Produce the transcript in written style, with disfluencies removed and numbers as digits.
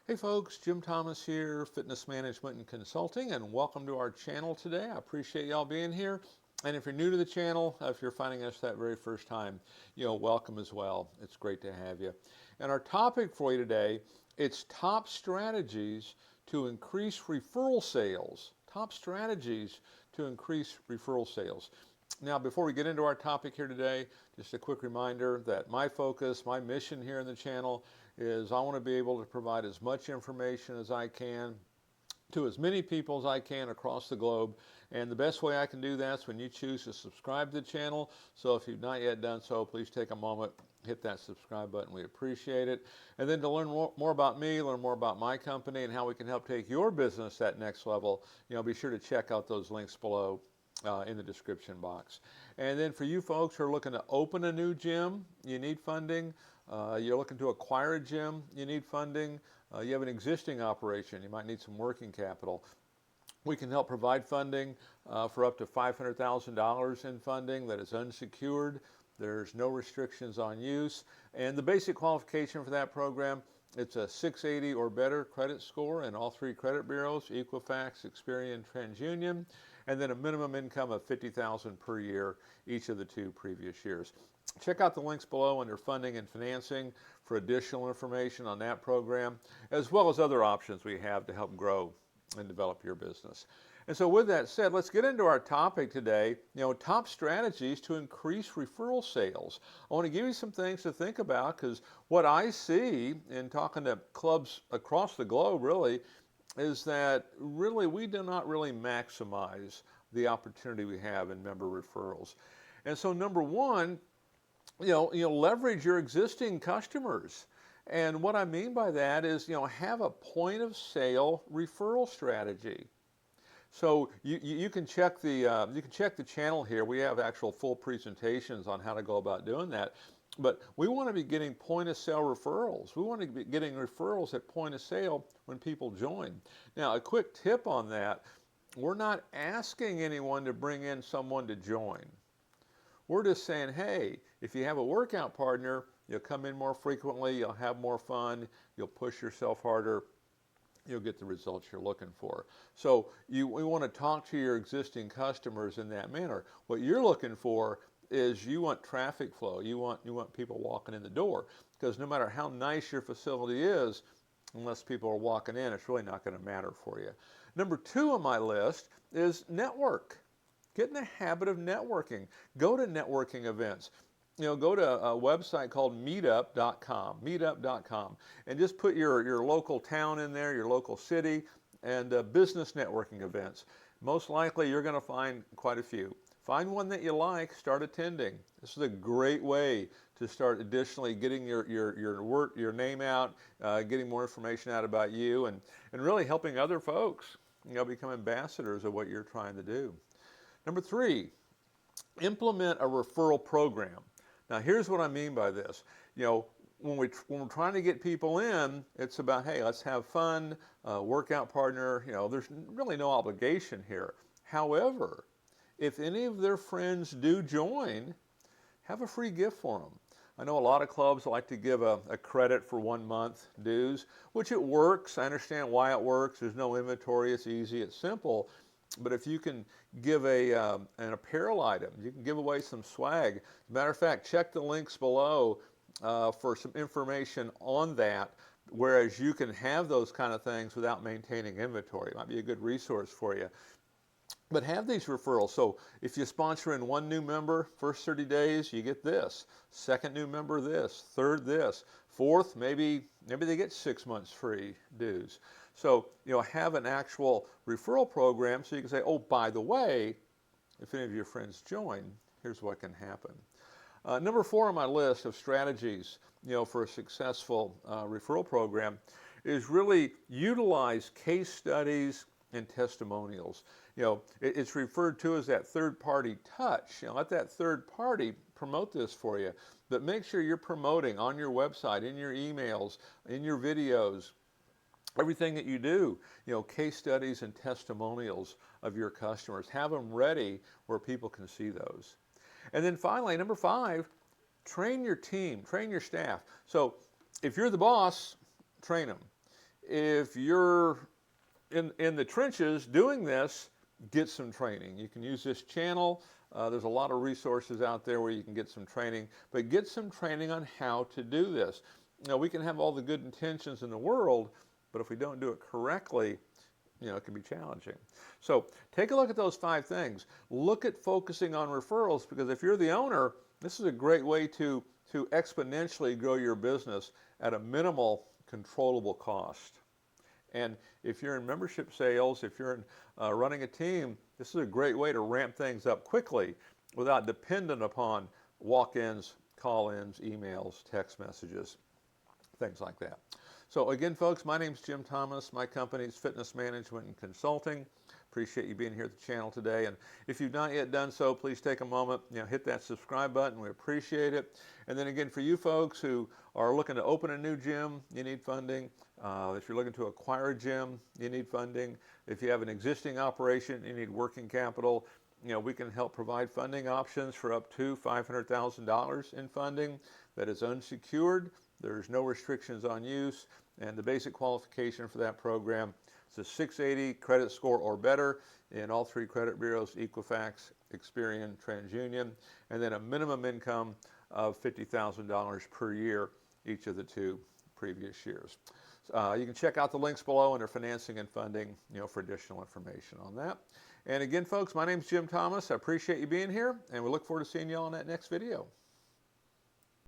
Hey folks, Jim Thomas here, Fitness Management and Consulting, and welcome to our channel today. I appreciate y'all being here. And if you're new to the channel, if you're finding us that very first time, welcome as well. It's great to have you. And our topic for you today, it's top strategies to increase referral sales. Top strategies to increase referral sales. Now, before we get into our topic here today, just a quick reminder that my focus, my mission here in the channel is I want to be able to provide as much information as I can to as many people as I can across the globe. And the best way I can do that is when you choose to subscribe to the channel. So if you've not yet done so, please take a moment, hit that subscribe button. We appreciate it. And then to learn more about me, learn more about my company and how we can help take your business that next level, be sure to check out those links below in the description box. And then for you folks who are looking to open a new gym, you need funding. You're looking to acquire a gym, you need funding. You have an existing operation, you might need some working capital. We can help provide funding for up to $500,000 in funding that is unsecured. There's no restrictions on use. And the basic qualification for that program, it's a 680 or better credit score in all three credit bureaus, Equifax, Experian, TransUnion, and then a minimum income of $50,000 per year each of the two previous years. Check out the links below under funding and financing for additional information on that program, as well as other options we have to help grow and develop your business. And so with that said, let's get into our topic today, top strategies to increase referral sales. I want to give you some things to think about because what I see in talking to clubs across the globe really is that really we do not really maximize the opportunity we have in member referrals. And so number one, leverage your existing customers. And what I mean by that is, have a point of sale referral strategy. So you can check the channel here. We have actual full presentations on how to go about doing that. But we want to be getting point of sale referrals. We want to be getting referrals at point of sale when people join. Now, a quick tip on that, we're not asking anyone to bring in someone to join. We're just saying, hey, if you have a workout partner, you'll come in more frequently, you'll have more fun, you'll push yourself harder, you'll get the results you're looking for. So we want to talk to your existing customers in that manner. What you're looking for is you want traffic flow. You want people walking in the door, because no matter how nice your facility is, unless people are walking in, it's really not going to matter for you. Number two on my list is network. Get in the habit of networking. Go to networking events. Go to a website called meetup.com, and just put your local town in there, your local city, and business networking events. Most likely you're going to find quite a few. Find one that you like, start attending. This is a great way to start additionally getting your name out, getting more information out about you, and really helping other folks become ambassadors of what you're trying to do. Number three, implement a referral program. Now here's what I mean by this. When we're trying to get people in, it's about, hey, let's have fun, workout partner, there's really no obligation here. However, if any of their friends do join, have a free gift for them. I know a lot of clubs like to give a credit for 1 month dues, which it works. I understand why it works. There's no inventory, it's easy, it's simple. But if you can give an apparel item, you can give away some swag. Matter of fact, check the links below for some information on that, whereas you can have those kind of things without maintaining inventory. It might be a good resource for you. But have these referrals. So if you sponsor in one new member, first 30 days, you get this. Second new member, this. Third, this. Fourth, maybe they get 6 months free dues. So, have an actual referral program so you can say, oh, by the way, if any of your friends join, here's what can happen. Number four on my list of strategies, for a successful referral program is really utilize case studies and testimonials. It's referred to as that third-party touch. Let that third party promote this for you, but make sure you're promoting on your website, in your emails, in your videos, everything that you do, case studies and testimonials of your customers. Have them ready where people can see those. And then finally, number five, train your team, train your staff. So if you're the boss, train them. If you're in the trenches doing this, get some training. You can use this channel. There's a lot of resources out there where you can get some training, but get some training on how to do this. Now, we can have all the good intentions in the world, but if we don't do it correctly, it can be challenging. So take a look at those 5 things. Look at focusing on referrals, because if you're the owner, this is a great way to exponentially grow your business at a minimal controllable cost. And if you're in membership sales, if you're in running a team, this is a great way to ramp things up quickly without dependent upon walk-ins, call-ins, emails, text messages, things like that. So again, folks, my name's Jim Thomas. My company is Fitness Management and Consulting. Appreciate you being here at the channel today. And if you've not yet done so, please take a moment, hit that subscribe button. We appreciate it. And then again, for you folks who are looking to open a new gym, you need funding. If you're looking to acquire a gym, you need funding. If you have an existing operation, you need working capital. We can help provide funding options for up to $500,000 in funding that is unsecured. There's no restrictions on use, and the basic qualification for that program is a 680 credit score or better in all 3 credit bureaus, Equifax, Experian, TransUnion, and then a minimum income of $50,000 per year each of the 2 previous years. You can check out the links below under financing and funding, for additional information on that. And again, folks, my name's Jim Thomas. I appreciate you being here, and we look forward to seeing you all in that next video.